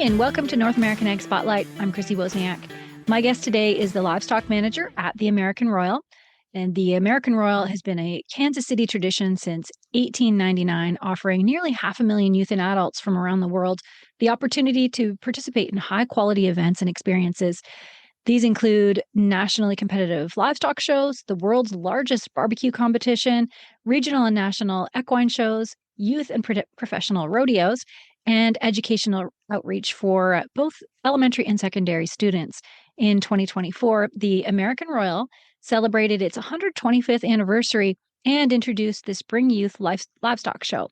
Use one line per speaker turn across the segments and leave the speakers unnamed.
and welcome to North American Ag Spotlight. I'm Chrissy Wozniak. My guest today is the Livestock Manager at the American Royal. And the American Royal has been a Kansas City tradition since 1899, offering nearly 500,000 youth and adults from around the world the opportunity to participate in high-quality events and experiences. These include nationally competitive livestock shows, the world's largest barbecue competition, regional and national equine shows, youth and professional rodeos, and educational outreach for both elementary and secondary students. In 2024, the American Royal celebrated its 125th anniversary and introduced the Spring Youth Livestock Show.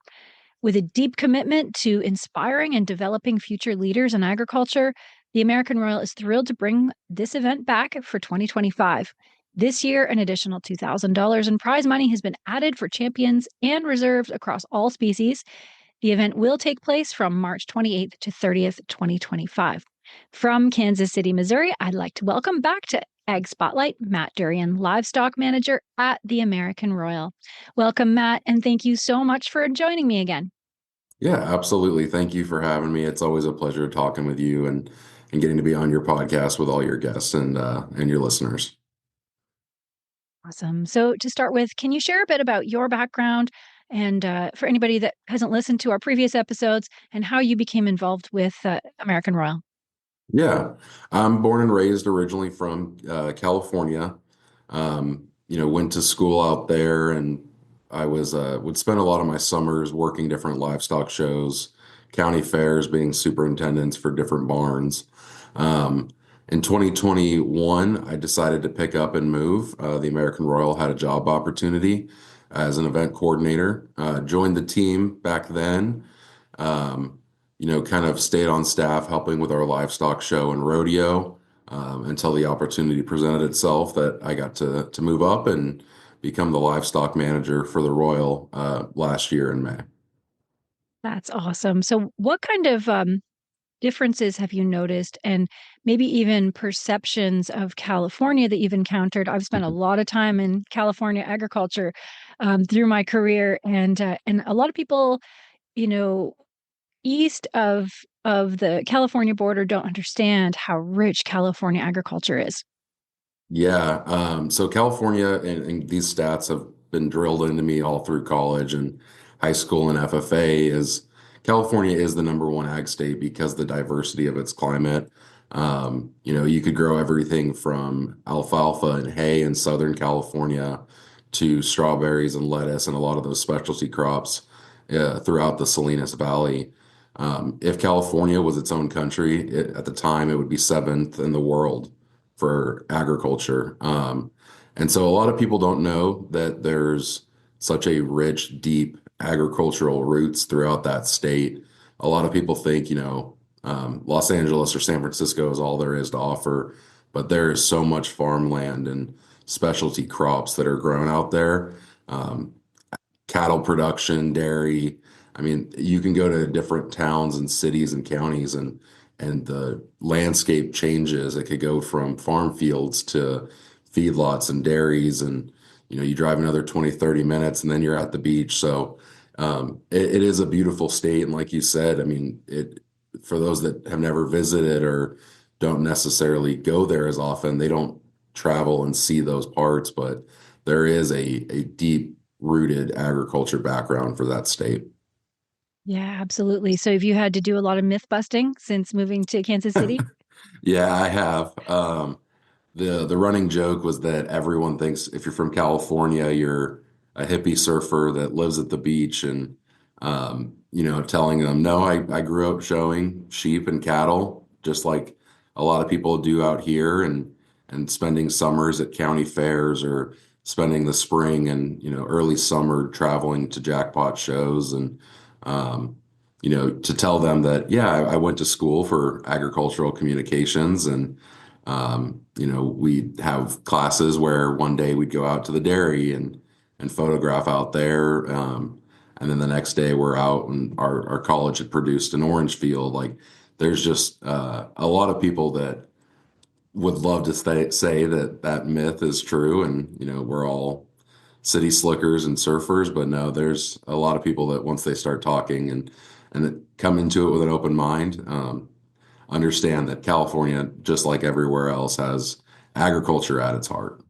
With a deep commitment to inspiring and developing future leaders in agriculture, the American Royal is thrilled to bring this event back for 2025. This year, an additional $2,000 in prize money has been added for champions and reserves across all species. The event will take place from March 28th to 30th, 2025. From Kansas City, Missouri, I'd like to welcome back to Ag Spotlight, Matt Durian, Livestock Manager at the American Royal. Welcome, Matt, and thank you so much for joining me again.
Yeah, absolutely. Thank you for having me. It's always a pleasure talking with you and getting to be on your podcast with all your guests and your listeners.
Awesome. So to start with, can you share a bit about your background and for anybody that hasn't listened to our previous episodes and how you became involved with American Royal?
Yeah, I'm born and raised originally from California. Went to school out there, and I would spend a lot of my summers working different livestock shows, county fairs, being superintendents for different barns. Um, in 2021, I decided to pick up and move. The American Royal had a job opportunity as an event coordinator. Joined the team back then. Um, kind of stayed on staff helping with our livestock show and rodeo until the opportunity presented itself that I got to move up and become the livestock manager for the Royal last year in May.
That's awesome. So what kind of differences have you noticed and maybe even perceptions of California that you've encountered? I've spent a lot of time in California agriculture through my career, and a lot of people, you know, east of the California border don't understand how rich California agriculture is.
Yeah, so California and these stats have been drilled into me all through college and high school and FFA is California is the number one ag state because the diversity of its climate. You could grow everything from alfalfa and hay in Southern California to strawberries and lettuce and a lot of those specialty crops throughout the Salinas Valley. If California was its own country, at the time it would be seventh in the world for agriculture. And so a lot of people don't know that there's such a rich, deep agricultural roots throughout that state. A lot of people think, Los Angeles or San Francisco is all there is to offer, but there is so much farmland and specialty crops that are grown out there. Um, Cattle production, dairy. I mean, you can go to different towns and cities and counties and the landscape changes. It could go from farm fields to feedlots and dairies and you drive another 20, 30 minutes and then you're at the beach. So it is a beautiful state. And like you said, I mean, it for those that have never visited or don't necessarily go there as often, they don't travel and see those parts, but there is a deep rooted agriculture background for that state.
Yeah, absolutely. So have you had to do a lot of myth busting since moving to Kansas City?
Yeah, I have. The running joke was that everyone thinks if you're from California, you're a hippie surfer that lives at the beach, and telling them, no, I grew up showing sheep and cattle, just like a lot of people do out here, and spending summers at county fairs or spending the spring and early summer traveling to jackpot shows and um, to tell them that, yeah, I went to school for agricultural communications and we'd have classes where one day we'd go out to the dairy and photograph out there. And then the next day we're out and our college had produced an orange field. Like there's just a lot of people that would love to say that that myth is true. And, we're all city slickers and surfers, but no, there's a lot of people that once they start talking and come into it with an open mind, understand that California, just like everywhere else, has agriculture at its heart.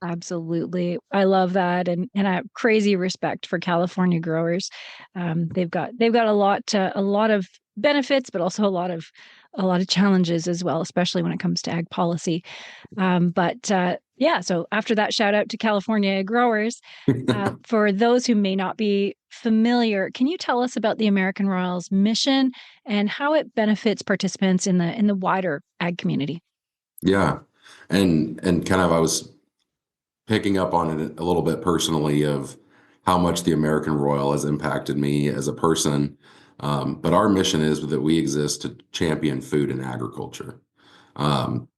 Absolutely. I love that. And I have crazy respect for California growers. They've got a lot of benefits, but also a lot of challenges as well, especially when it comes to ag policy. But yeah, so after that, shout out to California growers. For those who may not be familiar, can you tell us about the American Royals mission and how it benefits participants in the wider ag community?
Yeah. And kind of I was picking up on it a little bit personally of how much the American Royal has impacted me as a person. But our mission is that we exist to champion food and agriculture. Um,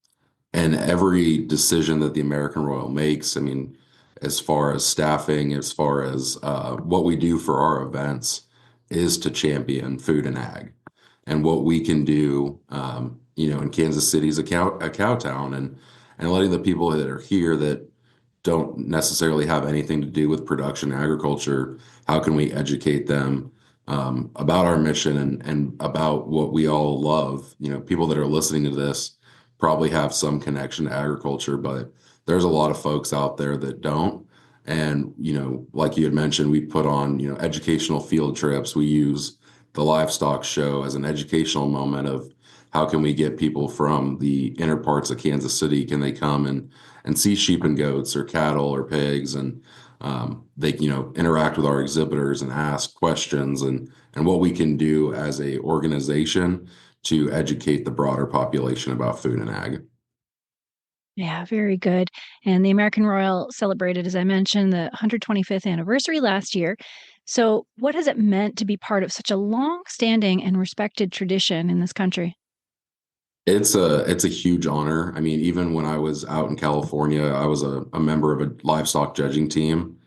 and every decision that the American Royal makes, I mean, as far as staffing, as far as what we do for our events, is to champion food and ag and what we can do. In Kansas City is a cow town, and letting the people that are here that don't necessarily have anything to do with production agriculture, how can we educate them about our mission and about what we all love? People that are listening to this probably have some connection to agriculture, but there's a lot of folks out there that don't. And, like you had mentioned, we put on, educational field trips. We use the Livestock Show as an educational moment of how can we get people from the inner parts of Kansas City, can they come and see sheep and goats or cattle or pigs, and they interact with our exhibitors and ask questions, and what we can do as a organization to educate the broader population about food and ag.
Yeah, very good. And the American Royal celebrated, as I mentioned, the 125th anniversary last year. So, what has it meant to be part of such a long-standing and respected tradition in this country?
It's a huge honor. I mean, even when I was out in California, I was a member of a livestock judging team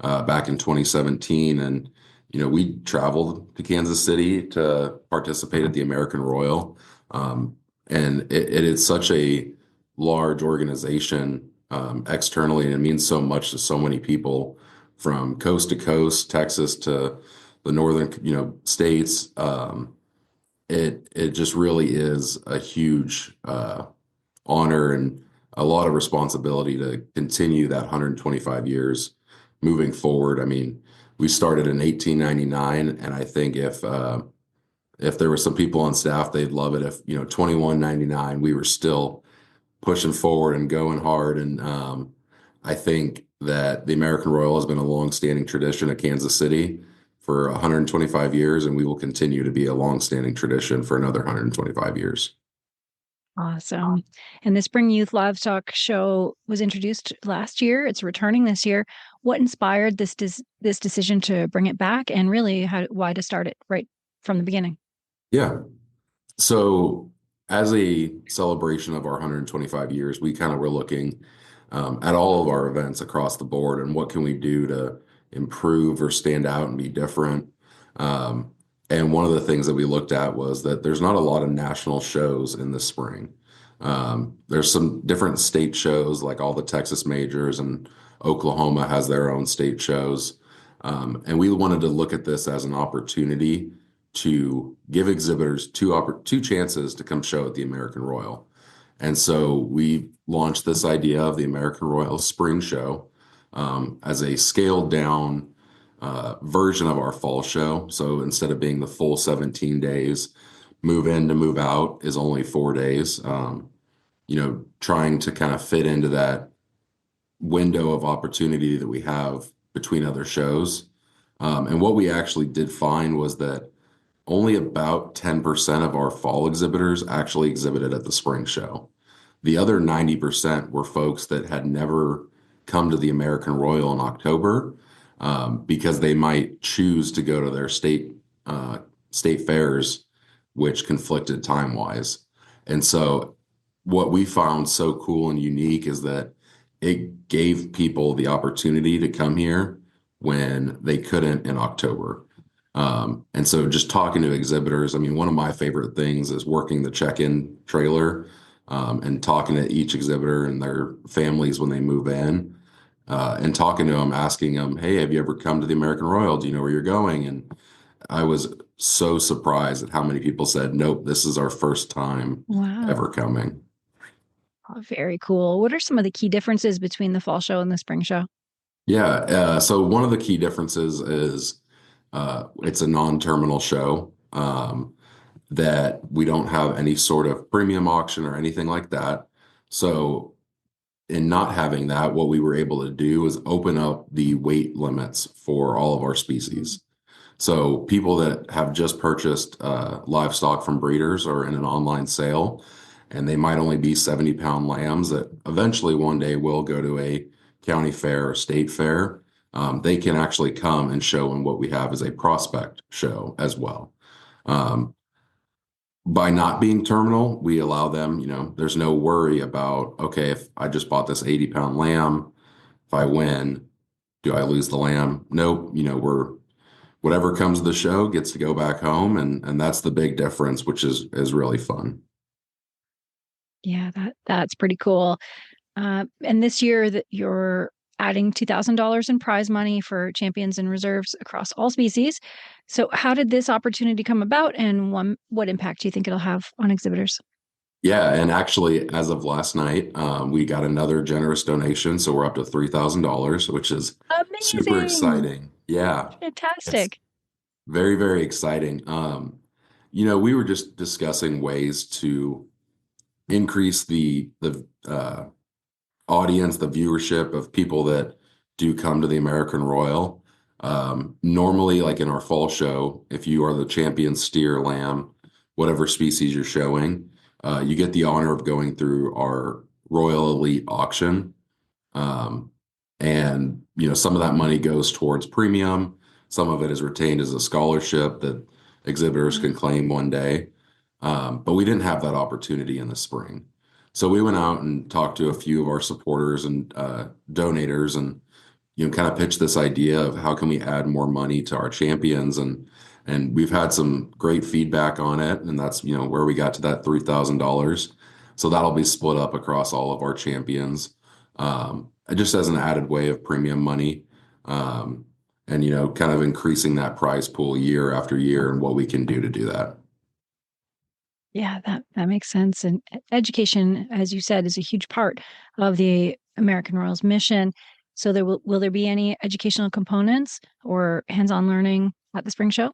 back in 2017, and we traveled to Kansas City to participate at the American Royal, and it is such a large organization externally, and it means so much to so many people from coast to coast, Texas to the northern states. It just really is a huge honor and a lot of responsibility to continue that 125 years moving forward. I mean, we started in 1899, and I think if there were some people on staff, they'd love it if 2199 we were still pushing forward and going hard. And I think that the American Royal has been a long-standing tradition at Kansas City for 125 years, and we will continue to be a long-standing tradition for another 125 years.
Awesome. And the Spring Youth Livestock Show was introduced last year. It's returning this year. What inspired this decision to bring it back, and really why to start it right from the beginning?
Yeah. So, as a celebration of our 125 years, we kind of were looking at all of our events across the board and what can we do to improve or stand out and be different. Um, and one of the things that we looked at was that there's not a lot of national shows in the spring. There's some different state shows, like all the Texas majors, and Oklahoma has their own state shows. And we wanted to look at this as an opportunity to give exhibitors two chances to come show at the American Royal. And so we launched this idea of the American Royal Spring Show as a scaled down version of our fall show. So instead of being the full 17 days, move in to move out is only 4 days. Trying to kind of fit into that window of opportunity that we have between other shows. And what we actually did find was that only about 10% of our fall exhibitors actually exhibited at the spring show. The other 90% were folks that had never come to the American Royal in October because they might choose to go to their state fairs, which conflicted time-wise. And so what we found so cool and unique is that it gave people the opportunity to come here when they couldn't in October. And so just talking to exhibitors, I mean, one of my favorite things is working the check-in trailer and talking to each exhibitor and their families when they move in and talking to them, asking them, hey, have you ever come to the American Royal? Do you know where you're going? And I was so surprised at how many people said, nope, this is our first time
Wow.
ever coming.
Oh, very cool. What are some of the key differences between the fall show and the spring show?
Yeah. So one of the key differences is it's a non-terminal show, that we don't have any sort of premium auction or anything like that. So in not having that, what we were able to do is open up the weight limits for all of our species. So people that have just purchased livestock from breeders or in an online sale, and they might only be 70-pound lambs that eventually one day will go to a county fair or state fair, they can actually come and show them what we have as a prospect show as well. Um, by not being terminal, we allow them, there's no worry about, okay, if I just bought this 80-pound lamb, if I win, do I lose the lamb? Nope. We're whatever comes to the show gets to go back home, and that's the big difference, which is really fun.
Yeah, that's pretty cool. And this year that you're adding $2,000 in prize money for champions and reserves across all species. So how did this opportunity come about and what impact do you think it'll have on exhibitors?
Yeah, and actually, as of last night, we got another generous donation, so we're up to $3,000, which is super
Amazing.
exciting. Yeah, it's
Fantastic.
very, very exciting. We were just discussing ways to increase the audience, the viewership of people that do come to the American Royal. Normally, like in our fall show, if you are the champion steer, lamb, whatever species you're showing, you get the honor of going through our Royal Elite auction. Um, and some of that money goes towards premium. Some of it is retained as a scholarship that exhibitors can
Mm.
claim one day. But we didn't have that opportunity in the spring. So we went out and talked to a few of our supporters and donators, and kind of pitched this idea of how can we add more money to our champions, and we've had some great feedback on it, and that's where we got to that $3,000. So that'll be split up across all of our champions, just as an added way of premium money, um, and kind of increasing that prize pool year after year and what we can do to do that.
Yeah, that makes sense. And education, as you said, is a huge part of the American Royals mission. So will there be any educational components or hands-on learning at the spring show?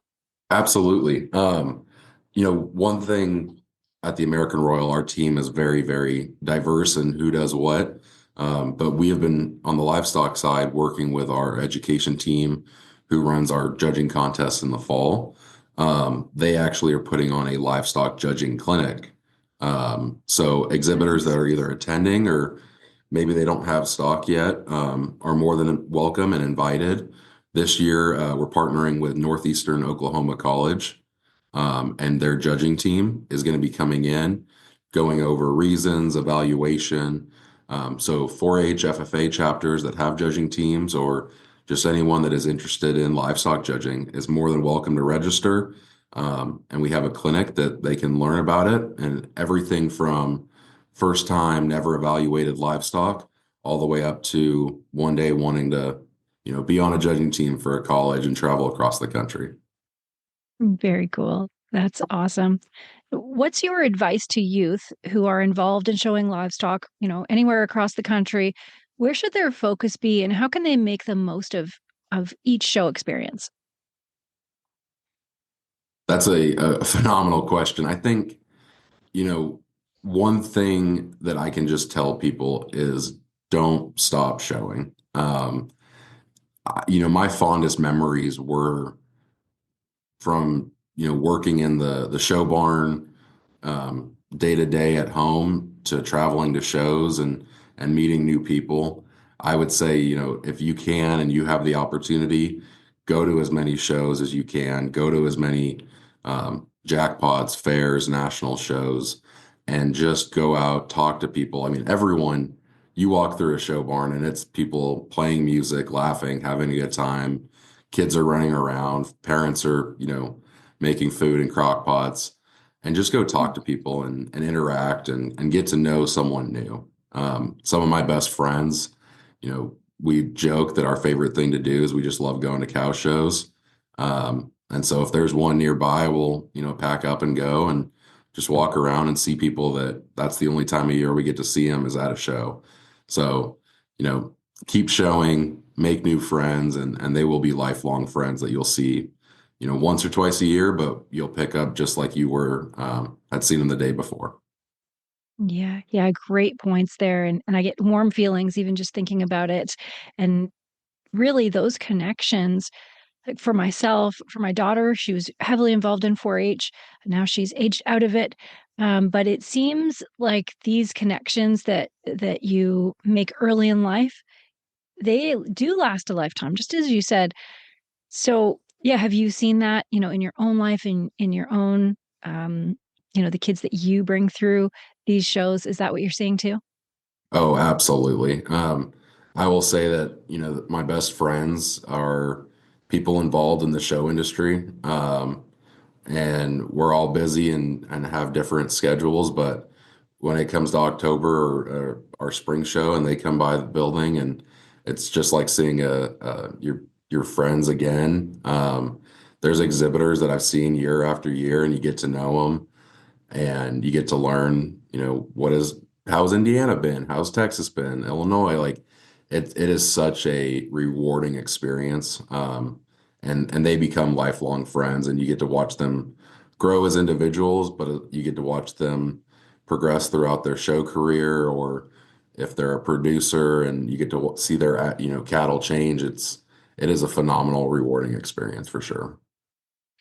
Absolutely. One thing at the American Royal, our team is very, very diverse in who does what. But we have been on the livestock side working with our education team who runs our judging contest in the fall. They actually are putting on a livestock judging clinic. So exhibitors that
Nice.
are either attending or maybe they don't have stock yet, are more than welcome and invited. This year, we're partnering with Northeastern Oklahoma College, and their judging team is going to be coming in, going over reasons, evaluation. So 4-H FFA chapters that have judging teams, or just anyone that is interested in livestock judging, is more than welcome to register. And we have a clinic that they can learn about it, and everything from first time, never evaluated livestock, all the way up to one day wanting to, be on a judging team for a college and travel across the country.
Very cool. That's awesome. What's your advice to youth who are involved in showing livestock, anywhere across the country? Where should their focus be and how can they make the most of each show experience?
That's a phenomenal question. I think, you know, one thing that I can just tell people is don't stop showing. My fondest memories were from working in the show barn, day to day at home, to traveling to shows and meeting new people. I would say, if you can and you have the opportunity, go to as many shows as you can, go to as many jackpots, fairs, national shows, and just go out, talk to people. I mean, everyone, you walk through a show barn and it's people playing music, laughing, having a good time. Kids are running around, parents are, making food in crock pots, and just go talk to people and interact and get to know someone new. Some of my best friends, we joke that our favorite thing to do is we just love going to cow shows. And so if there's one nearby, we'll, pack up and go and just walk around and see people that's the only time of year we get to see them is at a show. So, you know, keep showing, make new friends, and they will be lifelong friends that you'll see, once or twice a year, but you'll pick up just like you had seen them the day before.
Yeah, yeah, great points there. And I get warm feelings even just thinking about it. And really those connections, like for myself, for my daughter, she was heavily involved in 4-H. Now she's aged out of it. But it seems like these connections that you make early in life, they do last a lifetime, just as you said. So, yeah, have you seen that, in your own life, in your own, um, the kids that you bring through these shows? Is that what you're seeing too?
Oh, absolutely. I will say that, my best friends are people involved in the show industry. And we're all busy and have different schedules. But when it comes to October or our spring show and they come by the building and it's just like seeing your friends again. There's exhibitors that I've seen year after year and you get to know them and you get to learn, how's Indiana been? How's Texas been? Illinois, like it is such a rewarding experience. And they become lifelong friends and you get to watch them grow as individuals, but you get to watch them progress throughout their show career, or if they're a producer and you get to see their, cattle change. It is a phenomenal, rewarding experience for sure.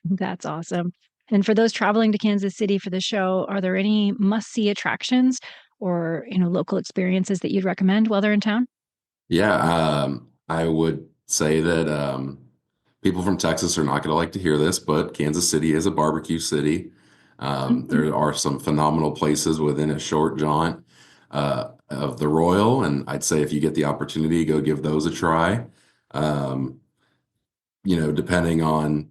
That's awesome. And for those traveling to Kansas City for the show, are there any must-see attractions or, local experiences that you'd recommend while they're in town?
Yeah, I would say that people from Texas are not going to like to hear this, but Kansas City is a barbecue city.
Mhm.
There are some phenomenal places within a short jaunt of the Royal, and I'd say if you get the opportunity, go give those a try. Um, depending on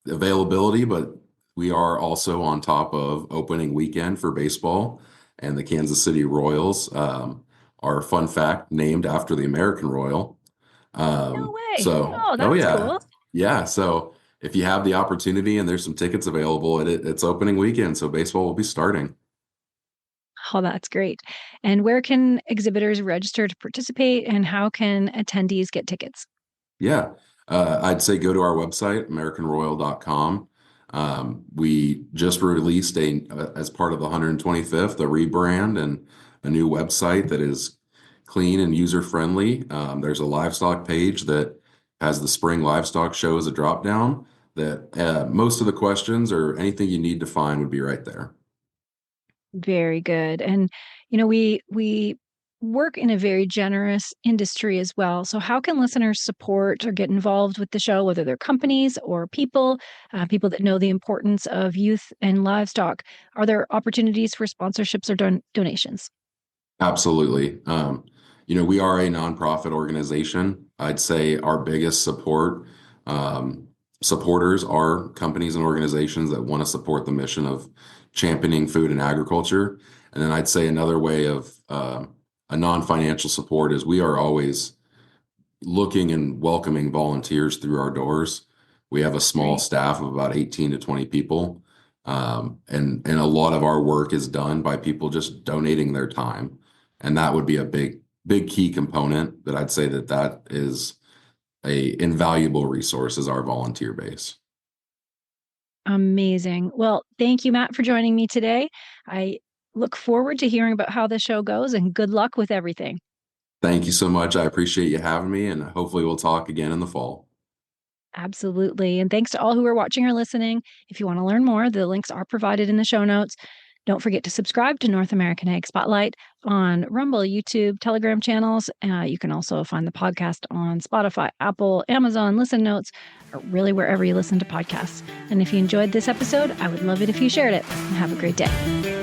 availability, but we are also on top of opening weekend for baseball, and the Kansas City Royals are, fun fact, named after the American Royal.
No way.
So,
Oh,
oh
that's
yeah,
cool.
yeah. So if you have the opportunity and there's some tickets available, it's opening weekend, so baseball will be starting.
Oh, that's great. And where can exhibitors register to participate, and how can attendees get tickets?
Yeah, I'd say go to our website, AmericanRoyal.com. We just released as part of the 125th, a rebrand and a new website that is clean and user friendly. There's a livestock page that has the Spring Livestock Show as a drop down. That most of the questions or anything you need to find would be right there.
Very good. And we work in a very generous industry as well. So how can listeners support or get involved with the show, whether they're companies or people, people that know the importance of youth and livestock? Are there opportunities for sponsorships or donations?
Absolutely. We are a nonprofit organization. I'd say our biggest um, supporters are companies and organizations that want to support the mission of championing food and agriculture. And then I'd say another way of a non-financial support is we are always looking and welcoming volunteers through our doors. We have a small
Great.
staff of about 18 to 20 people. And a lot of our work is done by people just donating their time. And that would be a big key component that I'd say that is a invaluable resource is our volunteer base.
Amazing. Well, thank you, Matt, for joining me today. I look forward to hearing about how the show goes, and good luck with everything.
Thank you so much. I appreciate you having me, and hopefully we'll talk again in the fall.
Absolutely. And thanks to all who are watching or listening. If you want to learn more, the links are provided in the show notes. Don't forget to subscribe to North American Ag Spotlight on Rumble, YouTube, Telegram channels. You can also find the podcast on Spotify, Apple, Amazon, Listen Notes, or really wherever you listen to podcasts. And if you enjoyed this episode, I would love it if you shared it. And have a great day.